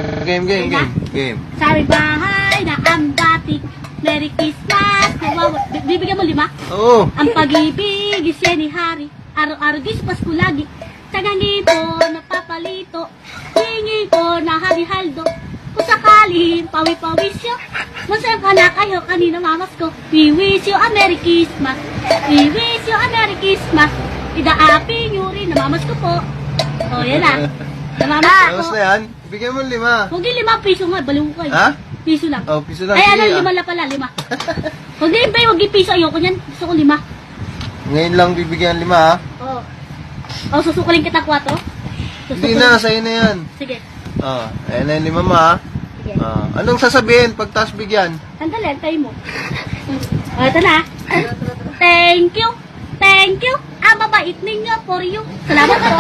Game. Sa aming bahay na ang batik. Merry Christmas. Bibigyan mo 5? Oo. Ang pag-ibig is yan ni Hari. Araw-araw gis Pasko lagi. Tagangi po napapalito. Hingi ko na Hari-haldo. Kung sakaling pawi-pawisyo. Masaya ka na kayo kanina mamas ko. We wish you a Merry Christmas. We wish you a Merry Christmas. Idaapi nyo rin. Namamas ko po. O, yan na. Namamas ko Tapos po. na yan. Bigyan mo 5. Huwag yung 5 piso nga. Baliw ko eh. Ha? Piso lang. Oh, piso lang. Ay, Sige, ano, 5 lang pala. 5. Huwag yung bay. Huwag yung piso. Ayoko niyan. Gusto ko 5. Ngayon lang bibigyan 5 ha. Oo. O, susukulin kita 4. Hindi na, sa'yo na yan. Sige. Ayan na yung 5 mo ha. Sige. Anong sasabihin pag taas bigyan? Sandali, antayin mo. O, ito na. Thank you. Thank you. Ang mabait ninyo for you. Salamat po.